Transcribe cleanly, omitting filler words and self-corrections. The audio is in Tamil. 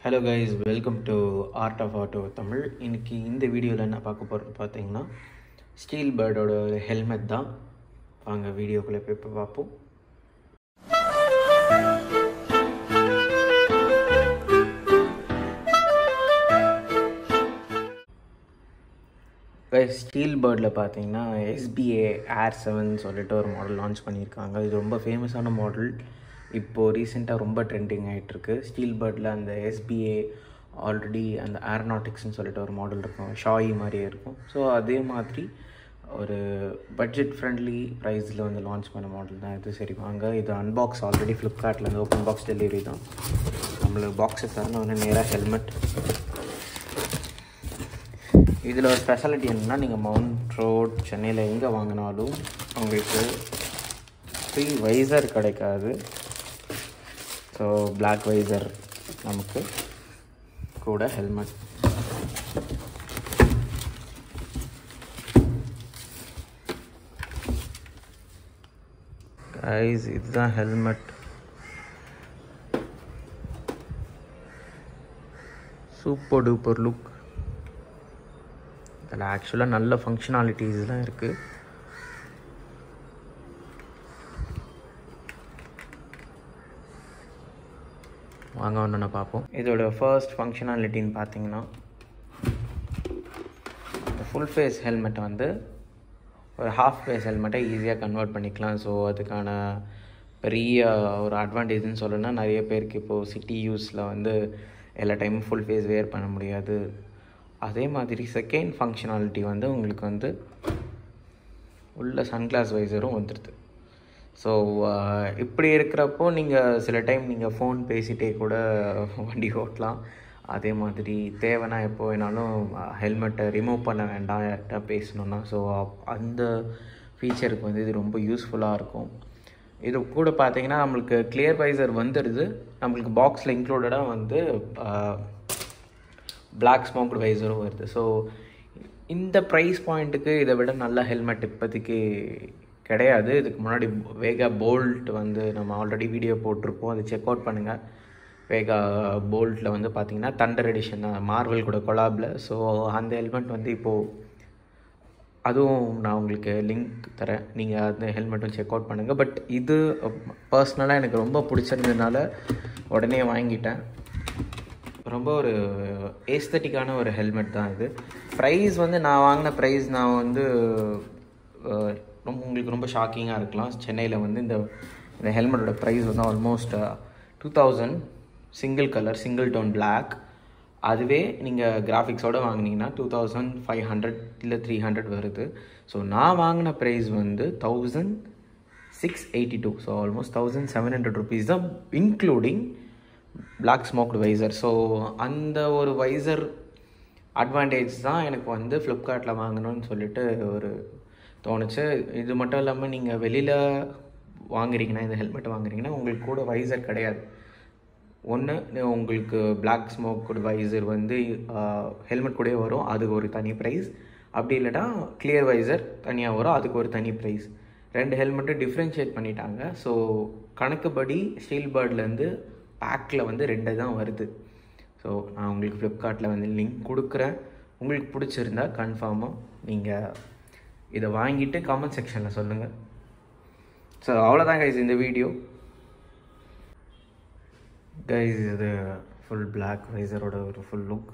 Hello guys, welcome to Art of Auto Tamil. இன்றைக்கி இந்த வீடியோவில் என்ன பார்க்க போகிறது பார்த்தீங்கன்னா, ஸ்டீல் பேர்டோட ஹெல்மெட் தான். வாங்க வீடியோக்குள்ளே போய் பார்ப்போம். ஸ்டீல் பேர்டில் பார்த்தீங்கன்னா SBA Air 7 சொல்லிட்டு ஒரு மாடல் லான்ச் பண்ணியிருக்காங்க. இது ரொம்ப ஃபேமஸான மாடல். இப்போது ரீசெண்டாக ரொம்ப ட்ரெண்டிங் ஆகிட்டுருக்கு. ஸ்டீல் பேர்டில் அந்த SBA ஆல்ரெடி அந்த ஏரோநாட்டிக்ஸ்னு சொல்லிட்டு ஒரு மாடல் இருக்கும், ஷாயி மாதிரியே இருக்கும். ஸோ அதே மாதிரி ஒரு பட்ஜெட் ஃப்ரெண்ட்லி ப்ரைஸில் வந்து லான்ச் பண்ண மாடல் தான் இது. சரி வாங்க, இது அன்பாக்ஸ் ஆல்ரெடி ஃப்ளிப்கார்ட்லேருந்து ஓப்பன் பாக்ஸ் டெலிவரி தான். நம்மளுக்கு பாக்ஸை தரணும் வந்து நேராக ஹெல்மெட். இதில் ஒரு ஸ்பெஷாலிட்டி என்னென்னா, நீங்கள் மவுண்ட் ரோட் சென்னையில் எங்கே வாங்கினாலும் உங்களுக்கு ஃப்ரீ வைசர் கிடைக்காது. ஸோ பிளாக் வைசர் நமக்கு கூட ஹெல்மெட். கைஸ், இதுதான் ஹெல்மெட். Super duper look. அதில் ஆக்சுவலாக நல்ல ஃபங்க்ஷனாலிட்டிஸ்லாம் இருக்குது. வாங்க ஒன்று பார்ப்போம். இதோட ஃபர்ஸ்ட் ஃபங்க்ஷனாலிட்டின்னு பார்த்தீங்கன்னா, இந்த ஃபுல் ஃபேஸ் ஹெல்மெட்டை வந்து ஒரு ஹாஃப் ஃபேஸ் ஹெல்மெட்டை ஈஸியாக கன்வெர்ட் பண்ணிக்கலாம். ஸோ அதுக்கான பெரிய ஒரு அட்வான்டேஜ்னு சொல்லணும்னா, நிறைய பேருக்கு இப்போது சிட்டி யூஸில் வந்து எல்லா டைமும் ஃபுல் ஃபேஸ் வேர் பண்ண முடியாது. அதே மாதிரி செகண்ட் ஃபங்க்ஷனாலிட்டி வந்து உங்களுக்கு வந்து உள்ள சன்கிளாஸ் வைசரும் வந்துடுது. ஸோ இப்படி இருக்கிறப்போ நீங்கள் சில டைம் நீங்கள் ஃபோன் பேசிகிட்டே கூட வண்டி ஓட்டலாம். அதே மாதிரி தேவைன்னா எப்போ வேணாலும் ஹெல்மெட்டை ரிமூவ் பண்ண வேண்டாம் யார்கிட்ட பேசணுன்னா. ஸோ அந்த ஃபீச்சருக்கு வந்து இது ரொம்ப யூஸ்ஃபுல்லாக இருக்கும். இது கூட பார்த்தீங்கன்னா நம்மளுக்கு கிளியர் வைசர் வந்துடுது. நம்மளுக்கு பாக்ஸில் இன்க்ளூடடாக வந்து பிளாக் ஸ்மோக்டு வைசரும் வருது. ஸோ இந்த ப்ரைஸ் பாயிண்ட்டுக்கு இதை விட நல்ல ஹெல்மெட் இப்போதைக்கு கிடையாது. இதுக்கு முன்னாடி வேகா போல்ட் வந்து நம்ம ஆல்ரெடி வீடியோ போட்டிருப்போம், அதை செக் அவுட் பண்ணுங்கள். வேகா போல்ட்டில் வந்து பார்த்திங்கன்னா தண்டர் எடிஷன் தான், மார்வல் கூட கொலாபில். ஸோ அந்த ஹெல்மெட் வந்து இப்போது அதுவும் நான் உங்களுக்கு லிங்க் தரேன், நீங்கள் அந்த ஹெல்மெட்டும் செக் அவுட் பண்ணுங்கள். பட் இது பர்சனலாக எனக்கு ரொம்ப பிடிச்சிருந்ததுனால உடனே வாங்கிட்டேன். ரொம்ப ஒரு ஏஸ்தட்டிக்கான ஒரு ஹெல்மெட் தான் இது. ப்ரைஸ் வந்து நான் வாங்கின ப்ரைஸ் நான் வந்து உங்களுக்கு ரொம்ப ஷாக்கிங்காக இருக்கலாம். சென்னையில் வந்து இந்த ஹெல்மெட்டோட ப்ரைஸ் வந்து almost 2000 single colour single tone black. அதுவே நீங்கள் கிராஃபிக்ஸோடு வாங்கினீங்கன்னா 2500 இல்லை 300 வருது. ஸோ நான் வாங்கின ப்ரைஸ் வந்து 1682. ஸோ ஆல்மோஸ்ட் 1700 ருபீஸ் தான், including black smoked visor. So அந்த ஒரு வைசர் அட்வான்டேஜ் தான் எனக்கு வந்து ஃப்ளிப்கார்ட்டில் வாங்கணும்னு சொல்லிட்டு ஒரு தோணுச்சு. இது மட்டும் இல்லாமல் நீங்கள் வெளியில் வாங்குறீங்கன்னா, இந்த ஹெல்மெட் வாங்குறீங்கன்னா உங்களுக்கு கூட வைசர் கிடையாது. ஒன்று உங்களுக்கு பிளாக் ஸ்மோக்டு வைசர் வந்து ஹெல்மெட் கூடயே வரும், அதுக்கு ஒரு தனி ப்ரைஸ். அப்படி இல்லைனா கிளியர் வைசர் தனியாக வரும், அதுக்கு ஒரு தனி ப்ரைஸ். ரெண்டு ஹெல்மெட்டும் டிஃப்ரென்ஷியேட் பண்ணிட்டாங்க. ஸோ கணக்குப்படி ஸ்டீல் பேர்ட்லேருந்து பேக்கில் வந்து 2 தான் வருது. ஸோ நான் உங்களுக்கு ஃப்ளிப்கார்ட்டில் வந்து லிங்க் கொடுக்குறேன். உங்களுக்கு பிடிச்சிருந்தா கன்ஃபார்மாக நீங்கள் இதை வாங்கிட்டு கமெண்ட் செக்ஷனில் சொல்லுங்கள். ஸோ அவ்வளோதான் கைஸ் இந்த வீடியோ. கைஸ், இது ஃபுல் பிளாக் வைசரோட ஒரு ஃபுல் லுக்.